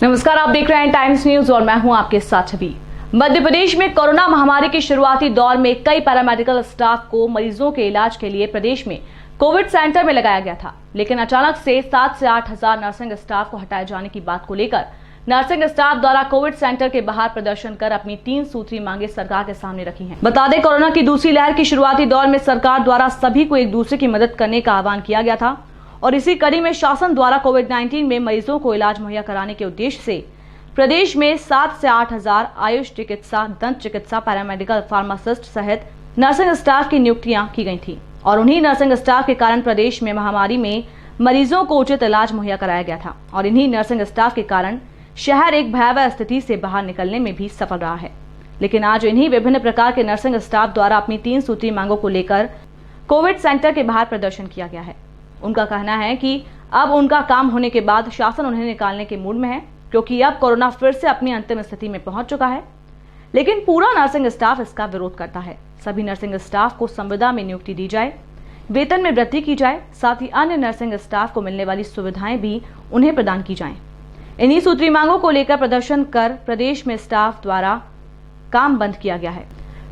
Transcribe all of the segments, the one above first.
नमस्कार, आप देख रहे हैं टाइम्स न्यूज और मैं हूं आपके साथ छवि। मध्य प्रदेश में कोरोना महामारी के शुरुआती दौर में कई पैरामेडिकल स्टाफ को मरीजों के इलाज के लिए प्रदेश में कोविड सेंटर में लगाया गया था, लेकिन अचानक से 7 से 8 हजार नर्सिंग स्टाफ को हटाए जाने की बात को लेकर नर्सिंग स्टाफ द्वारा कोविड सेंटर के बाहर प्रदर्शन कर अपनी 3 सूत्री मांगे सरकार के सामने रखी हैं। बता दें, कोरोना की दूसरी लहर की शुरुआती दौर में सरकार द्वारा सभी को एक दूसरे की मदद करने का आह्वान किया गया था और इसी कड़ी में शासन द्वारा कोविड-19 में मरीजों को इलाज मुहैया कराने के उद्देश्य से प्रदेश में 7 से 8 हजार आयुष चिकित्सा, दंत चिकित्सा, पैरामेडिकल, फार्मासिस्ट सहित नर्सिंग स्टाफ की नियुक्तियां की गई थी और उन्हीं नर्सिंग स्टाफ के कारण प्रदेश में महामारी में मरीजों को उचित इलाज मुहैया कराया गया था और इन्हीं नर्सिंग स्टाफ के कारण शहर एक भयावह स्थिति से बाहर निकलने में भी सफल रहा है। लेकिन आज इन्हीं विभिन्न प्रकार के नर्सिंग स्टाफ द्वारा अपनी 3 सूत्री मांगों को लेकर कोविड सेंटर के बाहर प्रदर्शन किया गया है। उनका कहना है कि अब उनका काम होने के बाद शासन उन्हें निकालने के मूड में है, क्योंकि अब कोरोना फिर से अपनी अंतिम स्थिति में पहुंच चुका है। लेकिन पूरा नर्सिंग स्टाफ इसका विरोध करता है। सभी नर्सिंग स्टाफ को संविदा में नियुक्ति दी जाए, वेतन में वृद्धि की जाए, साथ ही अन्य नर्सिंग स्टाफ को मिलने वाली सुविधाएं भी उन्हें प्रदान की जाएं। इन्हीं सूत्री मांगों को लेकर प्रदर्शन कर प्रदेश में स्टाफ द्वारा काम बंद किया गया है।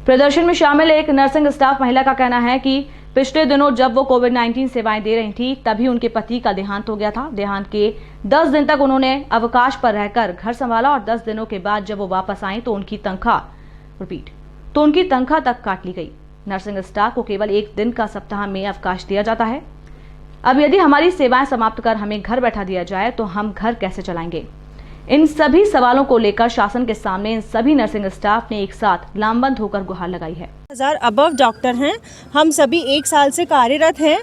प्रदर्शन में शामिल एक नर्सिंग स्टाफ महिला का कहना है कि पिछले दिनों जब वो कोविड-19 सेवाएं दे रही थी, तभी उनके पति का देहांत हो गया था। देहांत के 10 दिन तक उन्होंने अवकाश पर रहकर घर संभाला और 10 दिनों के बाद जब वो वापस आई तो उनकी तनख्वाह तक काट ली गई। नर्सिंग स्टाफ को केवल 1 दिन का सप्ताह में अवकाश दिया जाता है। अब यदि हमारी सेवाएं समाप्त कर हमें घर बैठा दिया जाए तो हम घर कैसे चलाएंगे? इन सभी सवालों को लेकर शासन के सामने इन सभी नर्सिंग स्टाफ ने एक साथ लामबंद होकर गुहार लगाई है। 1000 अबव डॉक्टर हैं, हम सभी 1 साल से कार्यरत हैं,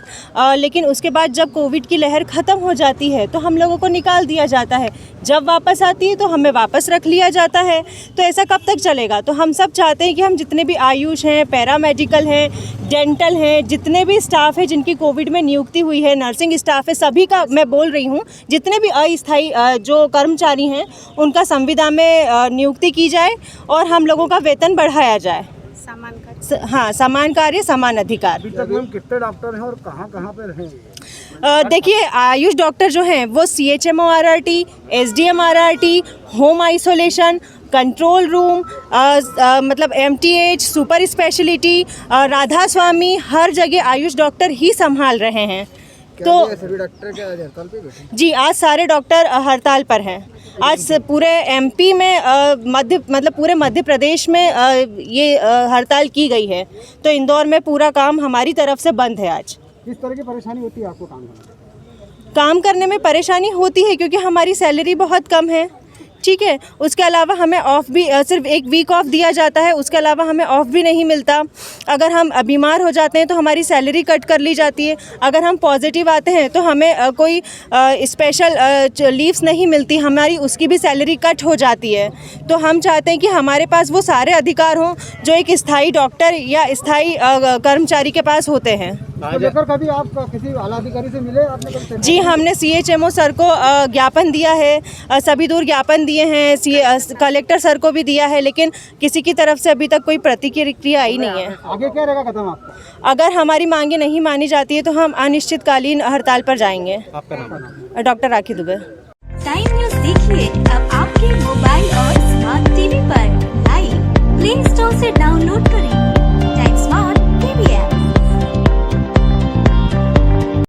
लेकिन उसके बाद जब कोविड की लहर ख़त्म हो जाती है तो हम लोगों को निकाल दिया जाता है। जब वापस आती है तो हमें वापस रख लिया जाता है। तो ऐसा कब तक चलेगा? तो हम सब चाहते हैं कि हम जितने भी आयुष हैं, पैरामेडिकल हैं, डेंटल हैं, जितने भी स्टाफ है जिनकी कोविड में नियुक्ति हुई है, नर्सिंग स्टाफ है, सभी का मैं बोल रही हूँ, जितने भी अस्थायी जो कर्मचारी हैं उनका संविदा में नियुक्ति की जाए और हम लोगों का वेतन बढ़ाया जाए। समान कार्य समान अधिकार। अभी तक मैम कितने डॉक्टर हैं और कहाँ पे रहे? देखिए, आयुष डॉक्टर जो हैं वो CHMO RRT, SDM RRT, home isolation, control room, मतलब MTH, सुपर स्पेशलिटी, राधा स्वामी, हर जगह आयुष डॉक्टर ही संभाल रहे हैं। तो सभी डॉक्टर क्या हड़ताल पे बैठे? जी, आज सारे डॉक्टर हड़ताल पर हैं। आज पूरे MP में पूरे मध्य प्रदेश में ये हड़ताल की गई है। तो इंदौर में पूरा काम हमारी तरफ से बंद है आज। किस तरह की परेशानी होती है आपको काम करने में? परेशानी होती है क्योंकि हमारी सैलरी बहुत कम है, ठीक है। उसके अलावा हमें ऑफ भी सिर्फ 1 वीक ऑफ दिया जाता है, उसके अलावा हमें ऑफ भी नहीं मिलता। अगर हम बीमार हो जाते हैं तो हमारी सैलरी कट कर ली जाती है। अगर हम पॉजिटिव आते हैं तो हमें कोई स्पेशल लीव्स नहीं मिलती, हमारी उसकी भी सैलरी कट हो जाती है। तो हम चाहते हैं कि हमारे पास वो सारे अधिकार हों जो एक स्थायी डॉक्टर या स्थायी कर्मचारी के पास होते हैं। कभी आप किसी आला अधिकारी से मिले आपने? जी, हमने CHMO सर को ज्ञापन दिया है, सभी दूर ज्ञापन दिए हैं, कलेक्टर सर को भी दिया है, लेकिन किसी की तरफ से अभी तक कोई प्रतिक्रिया आई नहीं है। आगे क्या रहेगा कदम आपका? अगर हमारी मांगे नहीं मानी जाती है तो हम अनिश्चितकालीन हड़ताल पर जाएंगे। आपका नाम? डॉक्टर राखी दुबे। टाइम न्यूज देखिए अब आपके मोबाइल और स्मार्ट टीवी पर। लाइव प्ले स्टोर से डाउनलोड करें।